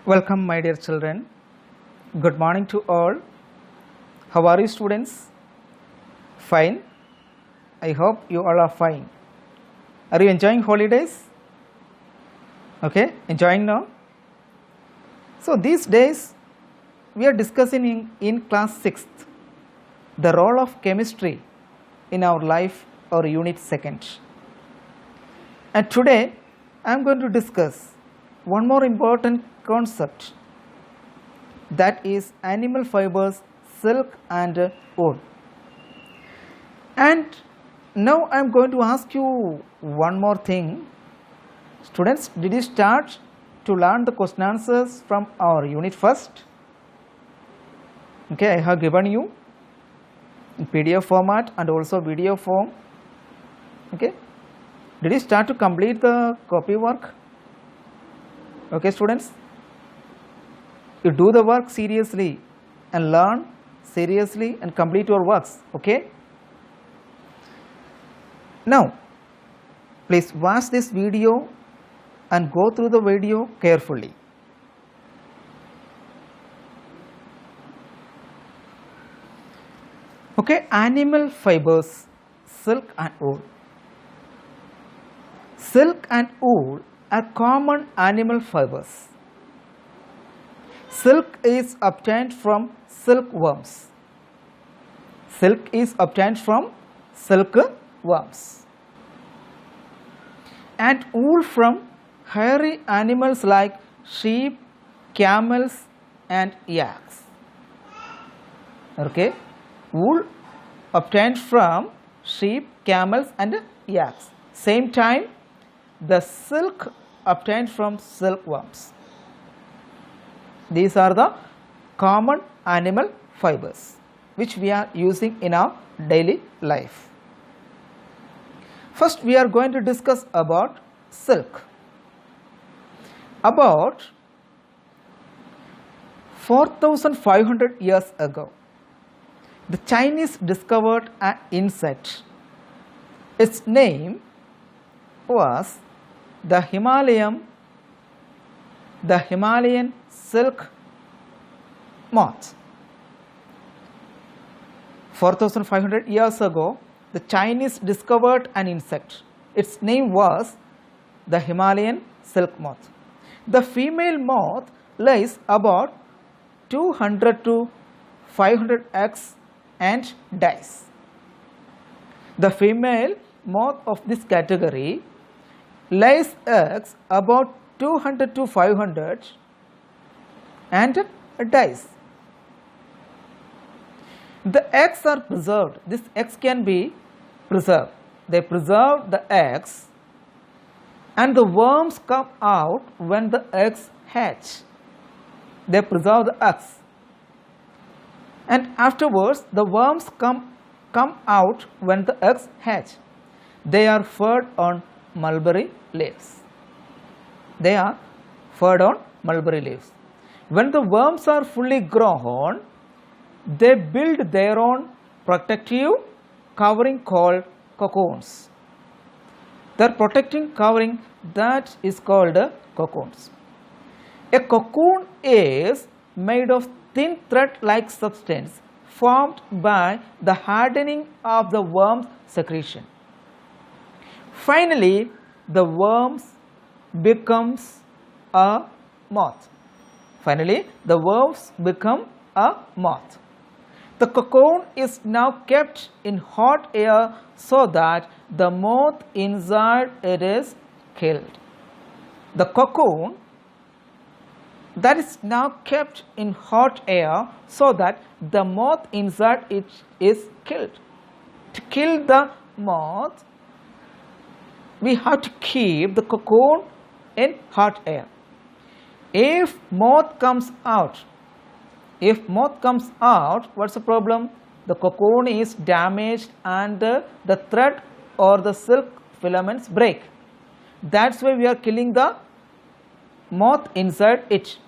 Welcome, my dear children. Good morning to all. How are you, students? Fine. I hope you all are fine. Are you enjoying holidays? Okay, enjoying now? So, these days we are discussing in class 6th the role of chemistry in our life or unit 2nd. And today I am going to discuss one more important concept, that is animal fibers, silk and wool. And now I am going to ask you one more thing. Students, did you start to learn the question answers from our unit 1st? Okay, I have given you in PDF format and also video form. Okay, did you start to complete the copy work? Okay, students, you do the work seriously and learn seriously and complete your works. Okay, now please watch this video and go through the video carefully. Okay, animal fibers, silk and wool. Silk and wool are common animal fibers. Silk is obtained from silkworms. Silk is obtained from silkworms. And wool from hairy animals like sheep, camels and yaks. Okay, wool obtained from sheep, camels and yaks. Same time, the silk obtained from silkworms. These are the common animal fibers which we are using in our daily life. First, we are going to discuss about silk. About 4,500 years ago, the Chinese discovered an insect. Its name was the Himalayan silk moth. 4,500 years ago, the Chinese discovered an insect. Its name was the Himalayan silk moth. The female moth lays about 200 to 500 eggs and dies. The female moth of this category lays eggs about 200 to 500 and dies. The eggs are preserved. These eggs can be preserved. They preserve the eggs and the worms come out when the eggs hatch. They preserve the eggs and afterwards the worms come out when the eggs hatch. They are fed on mulberry leaves. They are fed on mulberry leaves. When the worms are fully grown, they build their own protective covering called cocoons. Their protecting covering, that is called cocoons. A cocoon is made of thin thread-like substance formed by the hardening of the worm's secretion. Finally, the worms becomes a moth. Finally, the worms become a moth. The cocoon is now kept in hot air so that the moth inside it is killed. The cocoon that is now kept in hot air so that the moth inside it is killed. To kill the moth, we have to keep the cocoon in hot air. If moth comes out, what's the problem? The cocoon is damaged and the thread or the silk filaments break. That's why we are killing the moth inside it.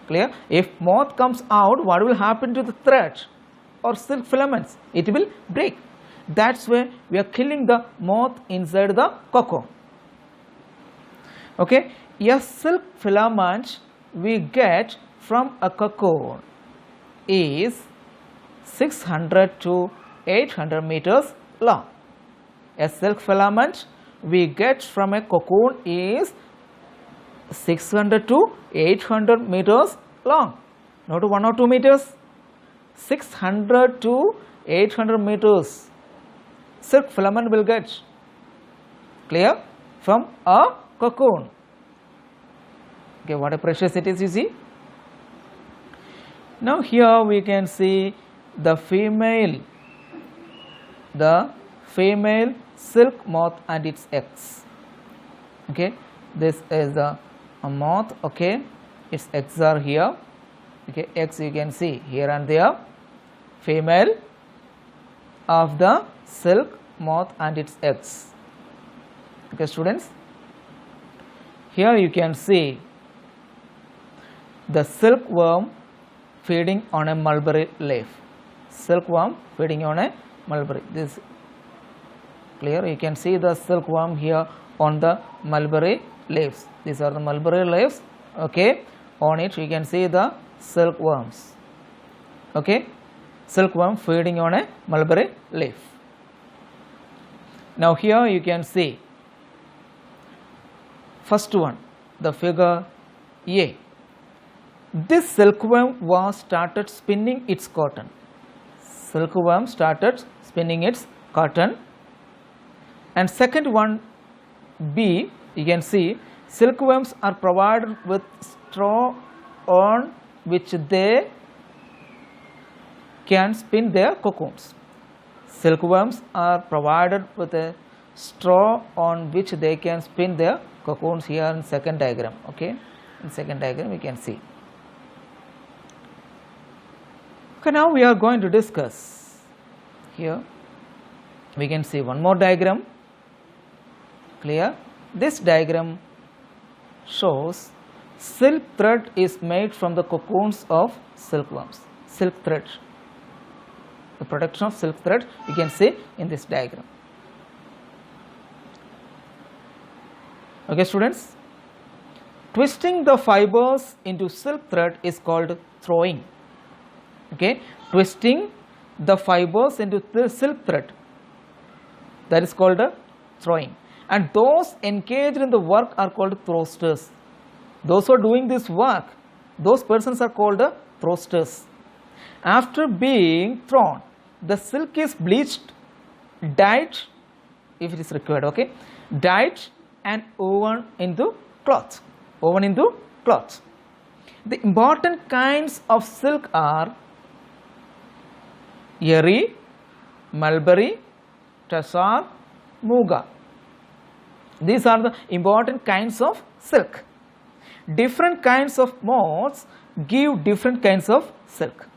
Clear? If moth comes out, what will happen to the thread or silk filaments? It will break. That's why we are killing the moth inside the cocoon. Okay, a silk filament we get from a cocoon is 600 to 800 meters long. A silk filament we get from a cocoon is 600 to 800 meters long, not 1 or 2 meters. 600 to 800 meters silk filament will get, clear, from a cocoon. Okay, what a precious it is, you see. Now here we can see the female silk moth and its eggs. Okay, this is the moth. Okay, its eggs are here. Okay, eggs you can see here and there. Female of the silk moth and its eggs. Okay, students, here you can see the silkworm feeding on a mulberry leaf. Silkworm feeding on a mulberry. This clear. You can see the silkworm here on the mulberry leaves. These are the mulberry leaves. Okay, on it you can see the silkworms. Okay, silkworm feeding on a mulberry leaf. Now here you can see first one, the figure A. This silkworm was started spinning its cotton. Silkworm started spinning its cotton. And second one B, you can see silkworms are provided with straw on which they can spin their cocoons. Silkworms are provided with a straw on which they can spin their cocoons here in second diagram. Okay, in second diagram you can see. Okay, now we are going to discuss here. We can see one more diagram. Clear? This diagram shows silk thread is made from the cocoons of silkworms. Silk thread. The production of silk thread you can see in this diagram. Okay, students, twisting the fibers into silk thread is called throwing. Okay, twisting the fibers into the silk thread, that is called throwing, and those engaged in the work are called throwsters. Those who are doing this work, those persons are called throwsters. After being thrown, the silk is bleached, dyed if it is required, okay, dyed and woven into cloth. Woven into cloth. The important kinds of silk are Eri, mulberry, tassar, muga. These are the important kinds of silk. Different kinds of moths give different kinds of silk.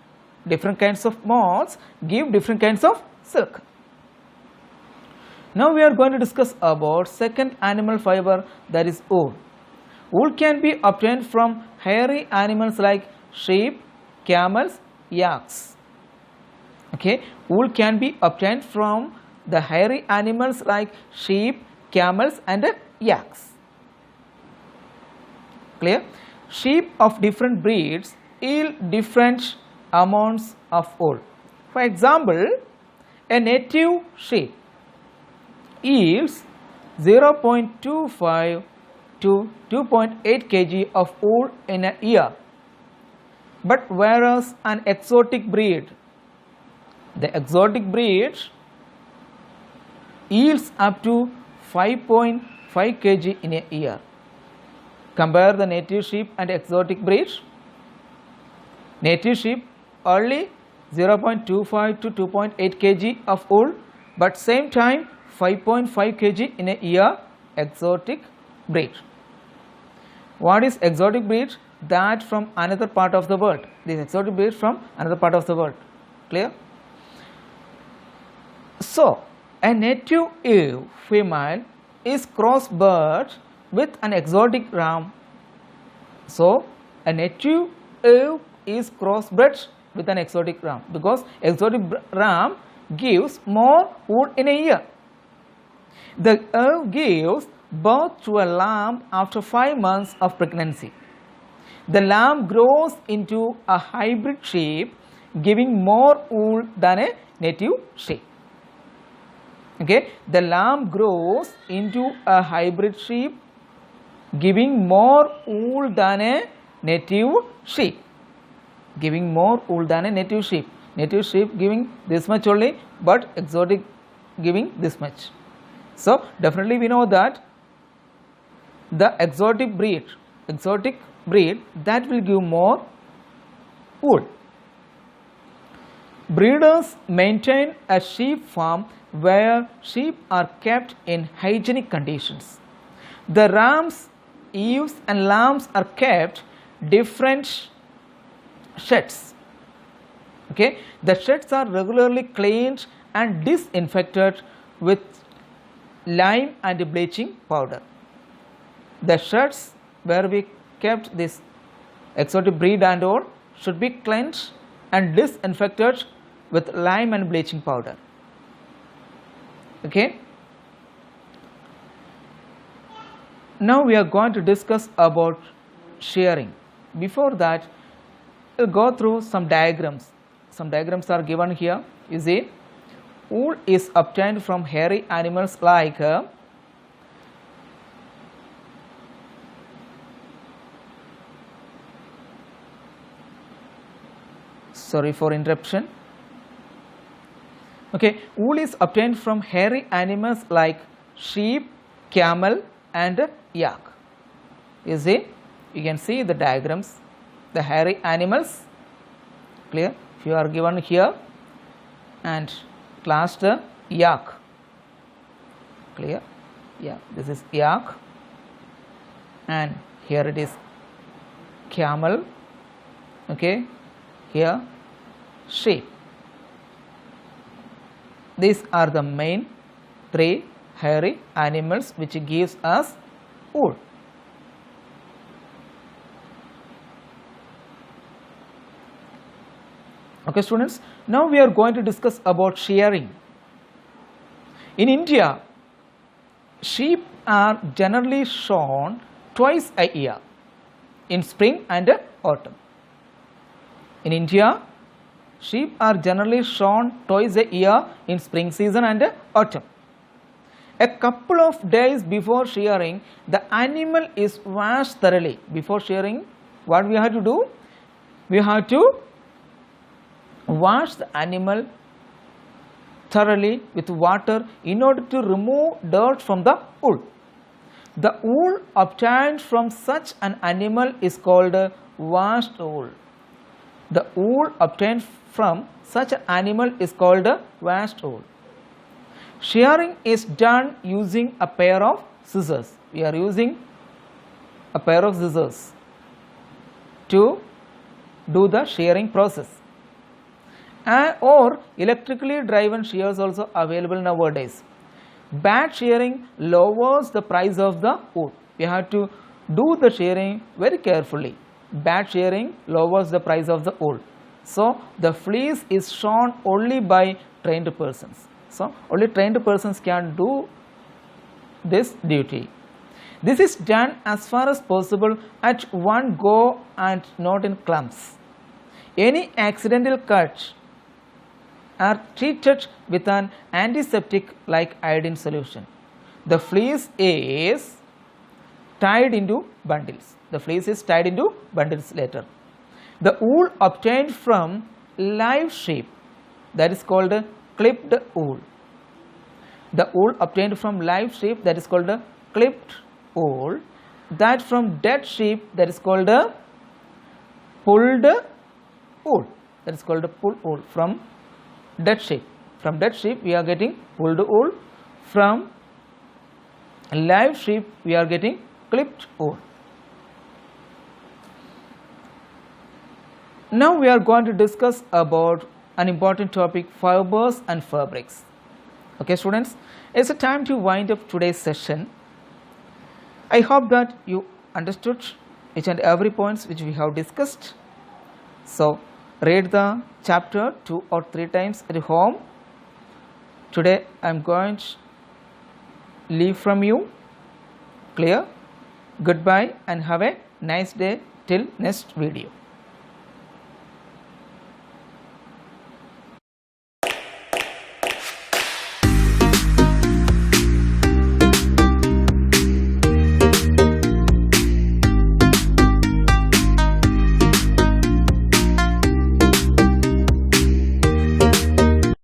Different kinds of moths give different kinds of silk. Now we are going to discuss about second animal fiber, that is wool. Wool can be obtained from hairy animals like sheep, camels, yaks. Okay, wool can be obtained from the hairy animals like sheep, camels and yaks. Clear? Sheep of different breeds yield different amounts of wool. For example, a native sheep yields 0.25 to 2.8 kg of wool in a year, but whereas an exotic breed, the exotic breed yields up to 5.5 kg in a year. Compare the native sheep and exotic breed. Native sheep only 0.25 to 2.8 kg of wool, but same time 5.5 kg in a year exotic breed. What is exotic breed? That from another part of the world. This exotic breed from another part of the world. Clear? So, a native ewe female is crossbred with an exotic ram. So, a native ewe is crossbred with an exotic ram because exotic ram gives more wool in a year. The ewe gives birth to a lamb after 5 months of pregnancy. The lamb grows into a hybrid sheep, giving more wool than a native sheep. Okay, the lamb grows into a hybrid sheep, giving more wool than a native sheep. Giving more wool than a native sheep. Native sheep giving this much only, but exotic giving this much. So definitely we know that the exotic breed that will give more wool. Breeders maintain a sheep farm where sheep are kept in hygienic conditions. The rams, ewes and lambs are kept different sheds. Okay, the sheds are regularly cleaned and disinfected with lime and bleaching powder. The sheds where we kept this exotic breed and all should be cleansed and disinfected with lime and bleaching powder. Okay. Now we are going to discuss about shearing. Before that, we'll go through some diagrams. Some diagrams are given here. You see, wool is obtained from hairy animals like sorry for interruption. Okay, wool is obtained from hairy animals like sheep, camel and yak. You see, you can see the diagrams, the hairy animals, clear? If you are given here, and last yak, clear? Yeah, this is yak, and here it is camel, okay, here sheep. These are the main three hairy animals which gives us wool. Okay students, now we are going to discuss about shearing. In India, sheep are generally shorn twice a year, in spring and autumn. In India, sheep are generally shorn twice a year, in spring season and autumn. A couple of days before shearing, the animal is washed thoroughly. Before shearing, what we have to do? We have to wash the animal thoroughly with water in order to remove dirt from the wool. The wool obtained from such an animal is called washed wool. The wool obtained from such an animal is called washed wool. Shearing is done using a pair of scissors. We are using a pair of scissors to do the shearing process. Or electrically driven shears also available nowadays. Bad shearing lowers the price of the wool. We have to do the shearing very carefully. Bad shearing lowers the price of the wool. So the fleece is shorn only by trained persons. So only trained persons can do this duty. This is done as far as possible at one go and not in clumps. Any accidental cuts are treated with an antiseptic like iodine solution. The fleece is tied into bundles. The fleece is tied into bundles later. The wool obtained from live sheep, that is called clipped wool. The wool obtained from live sheep, that is called clipped wool. That from dead sheep, that is called pulled wool. That is called pulled wool from dead sheep. From dead sheep we are getting pulled wool. From live sheep we are getting clipped wool. Now we are going to discuss about an important topic, fibers and fabrics. Okay students, it's a time to wind up today's session. I hope that you understood each and every points which we have discussed. So read the chapter 2 or 3 times at home. Today I am going to leave from you. Clear? Goodbye and have a nice day. Till next video.